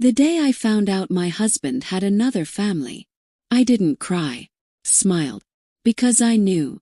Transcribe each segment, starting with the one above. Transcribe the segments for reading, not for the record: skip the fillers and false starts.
The day I found out my husband had another family, I didn't cry, smiled, because I knew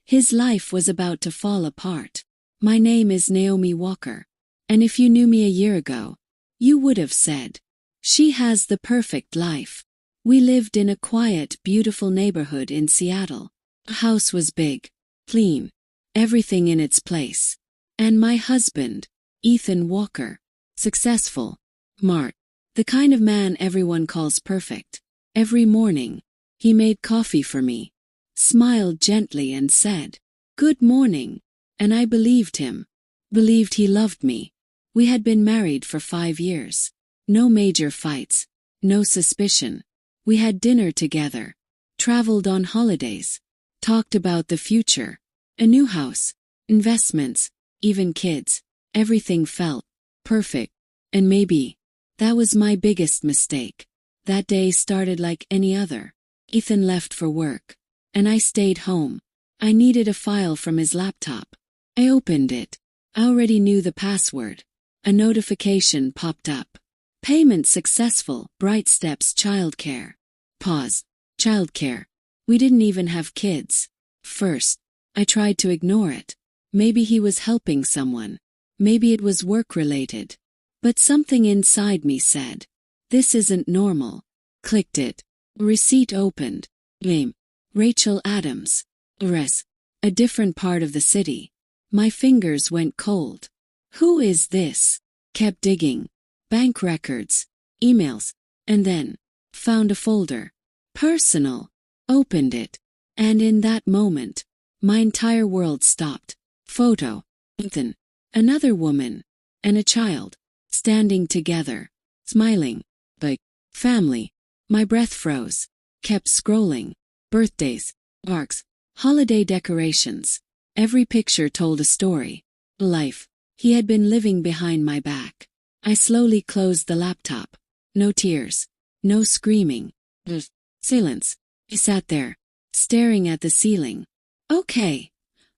his life was about to fall apart. My name is Naomi Walker, and if you knew me a year ago, you would have said, she has the perfect life. We lived in a quiet, beautiful neighborhood in Seattle. The house was big, clean, everything in its place. And my husband, Ethan Walker, successful, smart, the kind of man everyone calls perfect. Every morning, he made coffee for me, smiled gently and said, "Good morning," and I believed him, believed he loved me. We had been married for 5 years. No major fights, no suspicion. We had dinner together, traveled on holidays, talked about the future, a new house, investments, even kids. Everything felt perfect. And maybe that was my biggest mistake. That day started like any other. Ethan left for work, and I stayed home. I needed a file from his laptop. I opened it. I already knew the password. A notification popped up. Payment successful, Bright Steps Childcare. Pause. Childcare. We didn't even have kids. First, I tried to ignore it. Maybe he was helping someone. Maybe it was work-related. But something inside me said, this isn't normal. Clicked it. Receipt opened. Name: Rachel Adams. Address: a different part of the city. My fingers went cold. Who is this? Kept digging. Bank records, emails, and then found a folder. Personal. Opened it. And in that moment, my entire world stopped. Photo. Ethan. Another woman. And a child. Standing together. Smiling. Like family. My breath froze. Kept scrolling. Birthdays. Marks. Holiday decorations. Every picture told a story. Life he had been living behind my back. I slowly closed the laptop. No tears. No screaming. Just silence. I sat there, staring at the ceiling. Okay,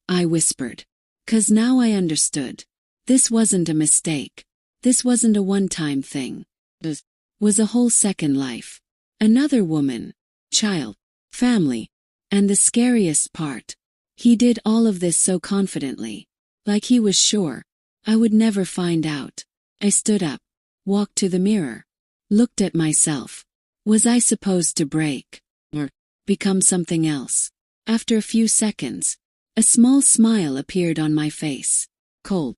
I whispered. 'Cause now I understood. This wasn't a mistake. This wasn't a one-time thing. This was a whole second life. Another woman, child, family, and the scariest part. He did all of this so confidently, like he was sure I would never find out. I stood up, walked to the mirror, looked at myself. Was I supposed to break, or become something else? After a few seconds, a small smile appeared on my face. Cold.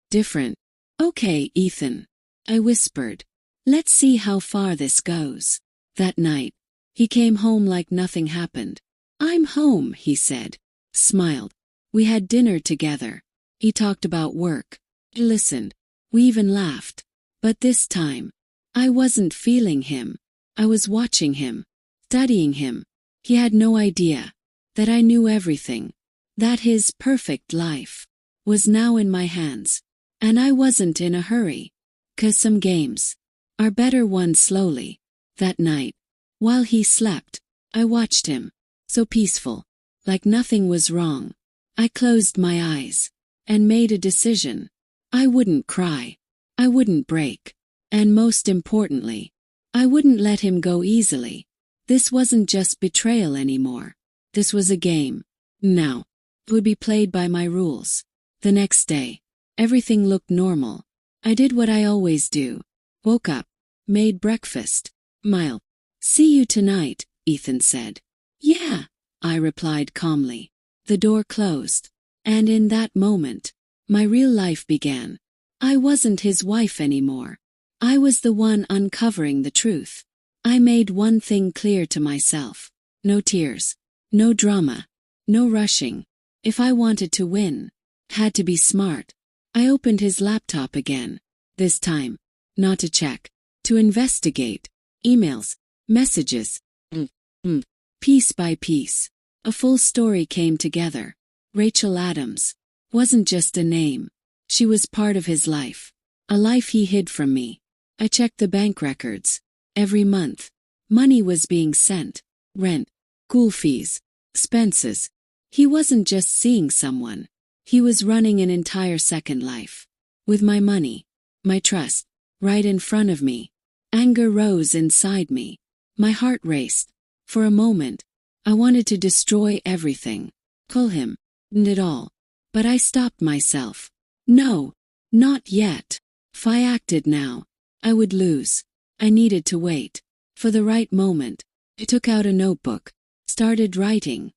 Different. Okay, Ethan, I whispered. Let's see how far this goes. That night, he came home like nothing happened. I'm home, he said. Smiled. We had dinner together. He talked about work. I listened. We even laughed. But this time, I wasn't feeling him. I was watching him, studying him. He had no idea that I knew everything, that his perfect life was now in my hands. And I wasn't in a hurry, 'cause some games are better won slowly. That night, while he slept, I watched him, so peaceful, like nothing was wrong. I closed my eyes and made a decision. I wouldn't cry. I wouldn't break. And most importantly, I wouldn't let him go easily. This wasn't just betrayal anymore. This was a game. Now, it would be played by my rules. The next day, everything looked normal. I did what I always do. Woke up, made breakfast, smiled. See you tonight, Ethan said. Yeah, I replied calmly. The door closed. And in that moment, my real life began. I wasn't his wife anymore. I was the one uncovering the truth. I made one thing clear to myself. No tears. No drama. No rushing. If I wanted to win, had to be smart. I opened his laptop again. This time, not to check, to investigate. Emails, messages. Piece by piece, a full story came together. Rachel Adams wasn't just a name. She was part of his life. A life he hid from me. I checked the bank records. Every month, money was being sent. Rent, school fees, expenses. He wasn't just seeing someone. He was running an entire second life. With my money, my trust, right in front of me. Anger rose inside me. My heart raced. For a moment, I wanted to destroy everything. Kill him. And it all. But I stopped myself. No. Not yet. If I acted now, I would lose. I needed to wait. For the right moment. I took out a notebook. Started writing.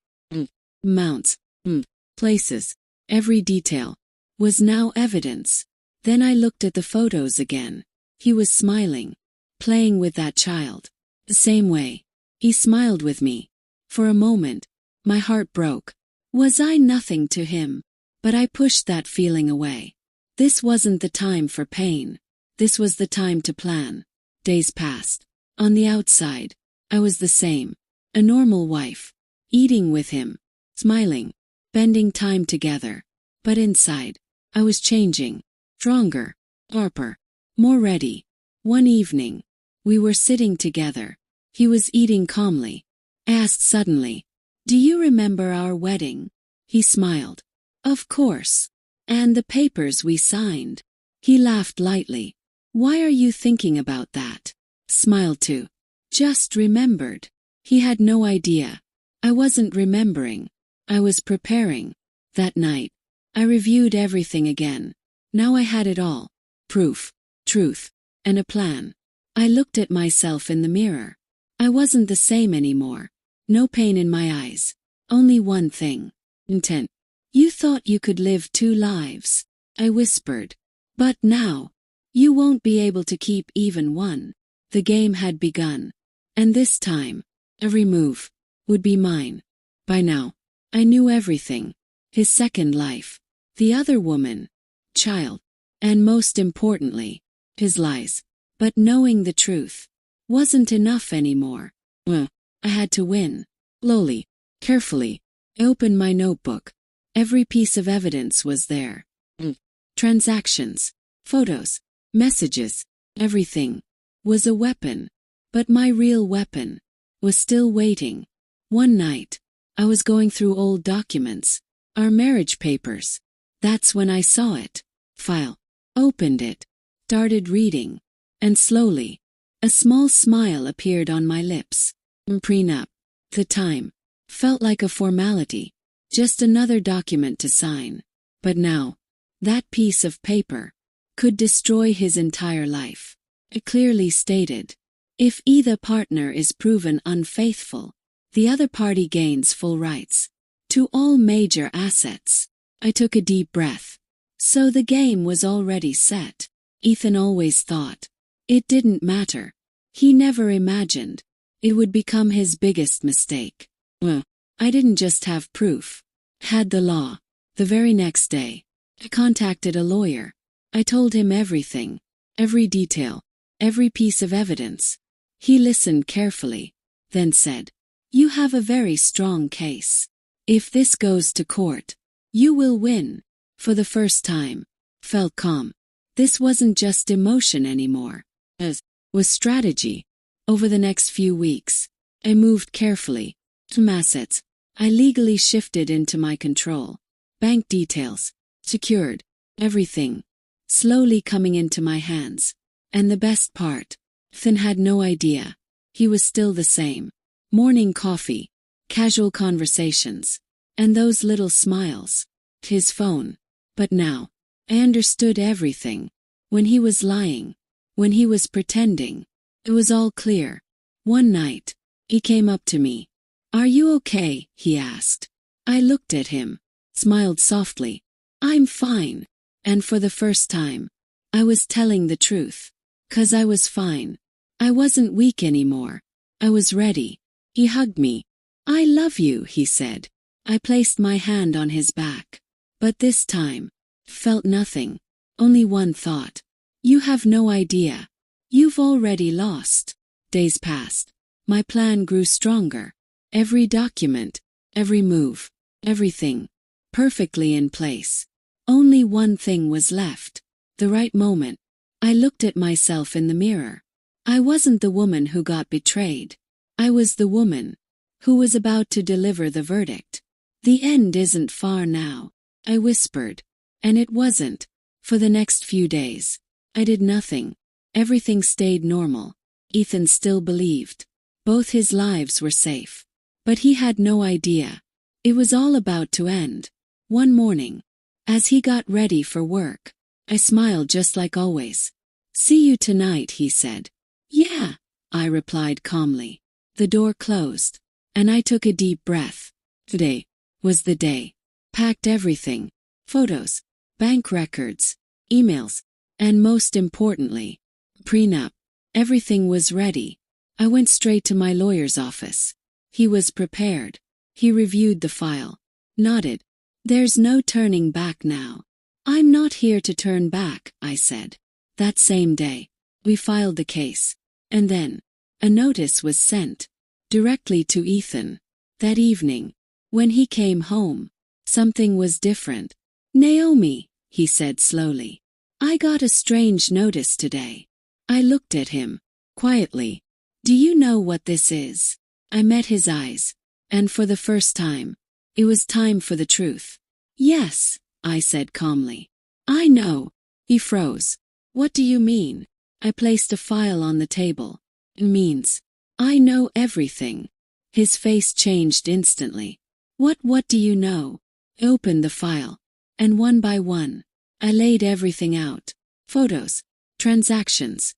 Amounts. Places. Every detail. Was now evidence. Then I looked at the photos again. He was smiling. Playing with that child. The same way. He smiled with me. For a moment, my heart broke. Was I nothing to him? But I pushed that feeling away. This wasn't the time for pain. This was the time to plan. Days passed. On the outside, I was the same. A normal wife. Eating with him. Smiling. Spending time together. But inside, I was changing. Stronger. Sharper. More ready. One evening, we were sitting together. He was eating calmly. Asked suddenly, "Do you remember our wedding?" He smiled. "Of course. And the papers we signed." He laughed lightly. "Why are you thinking about that?" Smiled too. "Just remembered." He had no idea. I wasn't remembering. I was preparing. That night, I reviewed everything again. Now I had it all. Proof, truth, and a plan. I looked at myself in the mirror. I wasn't the same anymore. No pain in my eyes. Only one thing. Intent. "You thought you could live two lives," I whispered. "But now, you won't be able to keep even one." The game had begun. And this time, every move would be mine. By now, I knew everything. His second life. The other woman. Child. And most importantly, his lies. But knowing the truth wasn't enough anymore. I had to win. Slowly, carefully, I opened my notebook. Every piece of evidence was there. Transactions, photos, messages, everything was a weapon. But my real weapon was still waiting. One night, I was going through old documents, our marriage papers. That's when I saw it. File. Opened it. Started reading. And slowly, a small smile appeared on my lips. Prenup. The time felt like a formality. Just another document to sign. But now, that piece of paper could destroy his entire life. It clearly stated, if either partner is proven unfaithful, the other party gains full rights to all major assets. I took a deep breath. So the game was already set. Ethan always thought it didn't matter. He never imagined it would become his biggest mistake. I didn't just have proof. Had the law. The very next day, I contacted a lawyer. I told him everything. Every detail. Every piece of evidence. He listened carefully. Then said, "You have a very strong case. If this goes to court, you will win." For the first time, felt calm. This wasn't just emotion anymore. It was strategy. Over the next few weeks, I moved carefully. Some assets I legally shifted into my control. Bank details, secured, everything, slowly coming into my hands. And the best part, Finn had no idea. He was still the same. Morning coffee, casual conversations, and those little smiles. His phone. But now, I understood everything. When he was lying, when he was pretending, it was all clear. One night, he came up to me. "Are you okay?" he asked. I looked at him, smiled softly. "I'm fine." And for the first time, I was telling the truth. 'Cause I was fine. I wasn't weak anymore. I was ready. He hugged me. "I love you," he said. I placed my hand on his back. But this time, felt nothing. Only one thought. You have no idea. You've already lost. Days passed. My plan grew stronger. Every document, every move, everything, perfectly in place. Only one thing was left. The right moment. I looked at myself in the mirror. I wasn't the woman who got betrayed. I was the woman who was about to deliver the verdict. The end isn't far now, I whispered. And it wasn't. For the next few days, I did nothing. Everything stayed normal. Ethan still believed. Both his lives were safe. But he had no idea. It was all about to end. One morning, as he got ready for work, I smiled just like always. "See you tonight," he said. "Yeah," I replied calmly. The door closed, and I took a deep breath. Today was the day. Packed everything. Photos, bank records, emails, and most importantly, prenup. Everything was ready. I went straight to my lawyer's office. He was prepared. He reviewed the file, nodded. "There's no turning back now." "I'm not here to turn back," I said. That same day, we filed the case. And then, a notice was sent directly to Ethan. That evening, when he came home, something was different. "Naomi," he said slowly, "I got a strange notice today." I looked at him, quietly. "Do you know what this is?" I met his eyes, and for the first time, it was time for the truth. "Yes," I said calmly. "I know." He froze. "What do you mean?" I placed a file on the table. "It means I know everything." His face changed instantly. What do you know?" I opened the file, and one by one, I laid everything out. Photos, transactions,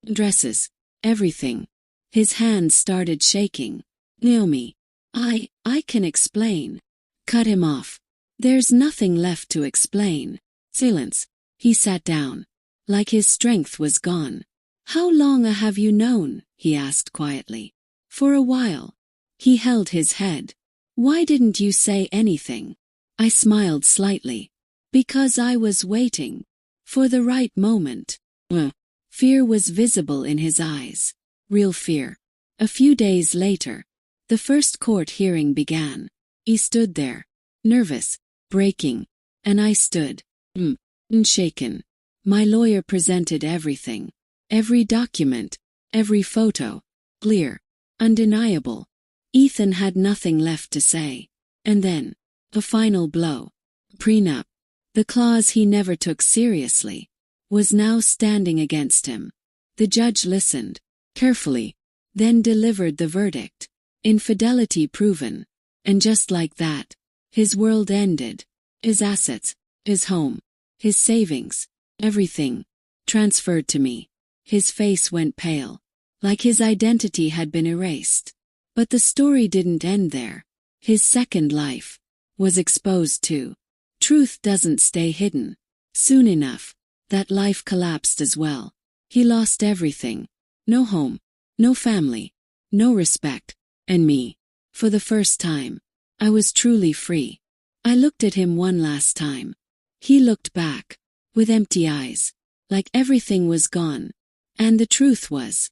addresses, everything. His hands started shaking. "Naomi, I can explain." Cut him off. "There's nothing left to explain." Silence. He sat down, like his strength was gone. "How long have you known?" he asked quietly. "For a while." He held his head. "Why didn't you say anything?" I smiled slightly. "Because I was waiting for the right moment." Fear was visible in his eyes. Real fear. A few days later, the first court hearing began. He stood there, nervous, breaking, and I stood, shaken. My lawyer presented everything. Every document, every photo, clear, undeniable. Ethan had nothing left to say. And then, a final blow. Prenup. The clause he never took seriously was now standing against him. The judge listened carefully, then delivered the verdict. Infidelity proven. And just like that, his world ended. His assets, his home, his savings, everything, transferred to me. His face went pale, like his identity had been erased. But the story didn't end there. His second life was exposed too. Truth doesn't stay hidden. Soon enough, that life collapsed as well. He lost everything. No home, no family, no respect, and me. For the first time, I was truly free. I looked at him one last time. He looked back, with empty eyes, like everything was gone. And the truth was,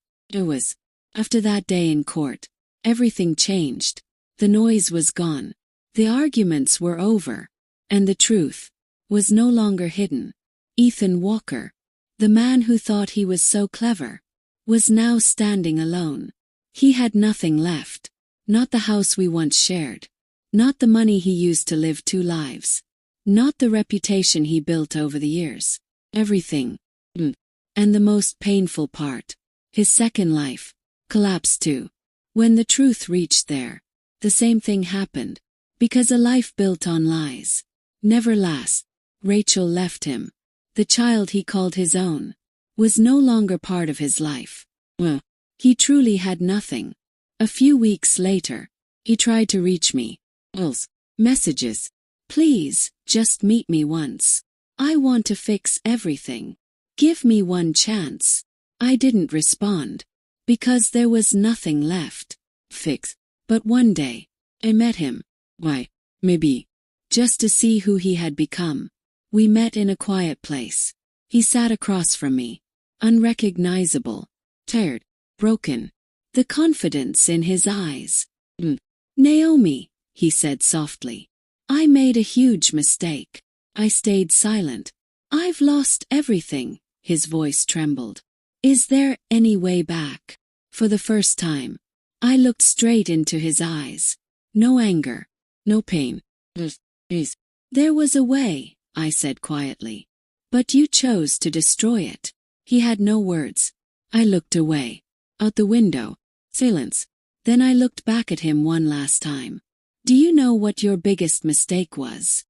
after that day in court, everything changed. The noise was gone. The arguments were over. And the truth was no longer hidden. Ethan Walker, the man who thought he was so clever, was now standing alone. He had nothing left. Not the house we once shared. Not the money he used to live two lives. Not the reputation he built over the years. Everything. And the most painful part, his second life, collapsed too. When the truth reached there, the same thing happened. Because a life built on lies never lasts. Rachel left him. The child he called his own was no longer part of his life. He truly had nothing. A few weeks later, he tried to reach me. Messages. "Please, just meet me once. I want to fix everything. Give me one chance." I didn't respond. Because there was nothing left. Fix. But one day, I met him. Maybe. Just to see who he had become. We met in a quiet place. He sat across from me. Unrecognizable. Tired. Broken. The confidence in his eyes. "Naomi," he said softly. "I made a huge mistake." I stayed silent. "I've lost everything." His voice trembled. "Is there any way back?" For the first time, I looked straight into his eyes. No anger. No pain. "There was a way," I said quietly. "But you chose to destroy it." He had no words. I looked away. Out the window. Silence. Then I looked back at him one last time. Do you know what your biggest mistake was?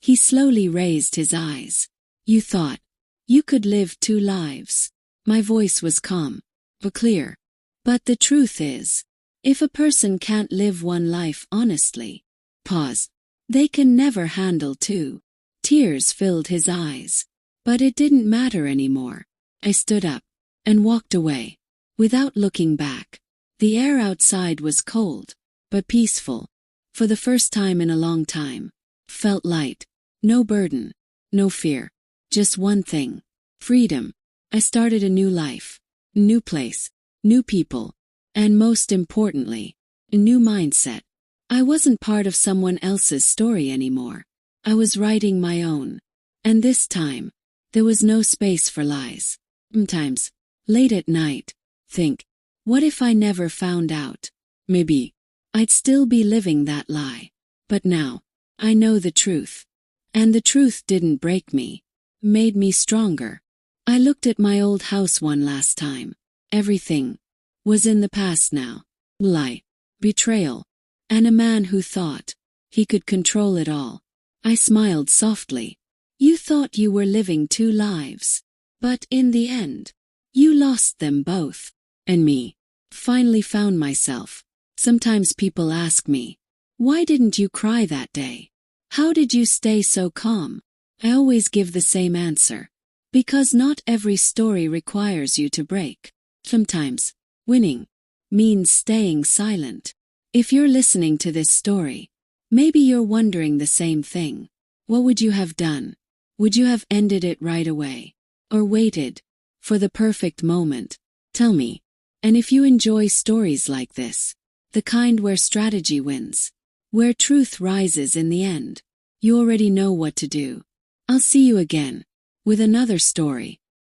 He slowly raised his eyes. You thought you could live two lives. My voice was calm, but clear. But the truth is, if a person can't live one life honestly, pause, they can never handle two. Tears filled his eyes. But it didn't matter anymore. I stood up and walked away, without looking back. The air outside was cold, but peaceful. For the first time in a long time. Felt light. No burden. No fear. Just one thing. Freedom. I started a new life. New place. New people. And most importantly, a new mindset. I wasn't part of someone else's story anymore. I was writing my own. And this time, there was no space for lies. Sometimes, late at night, think, what if I never found out? Maybe I'd still be living that lie. But now, I know the truth. And the truth didn't break me. Made me stronger. I looked at my old house one last time. Everything was in the past now. Lie, betrayal, and a man who thought he could control it all. I smiled softly. You thought you were living two lives. But in the end, you lost them both. And me. Finally found myself. Sometimes people ask me, why didn't you cry that day? How did you stay so calm? I always give the same answer. Because not every story requires you to break. Sometimes, winning means staying silent. If you're listening to this story, maybe you're wondering the same thing. What would you have done? Would you have ended it right away? Or waited for the perfect moment? Tell me. And if you enjoy stories like this, the kind where strategy wins, where truth rises in the end, you already know what to do. I'll see you again with another story.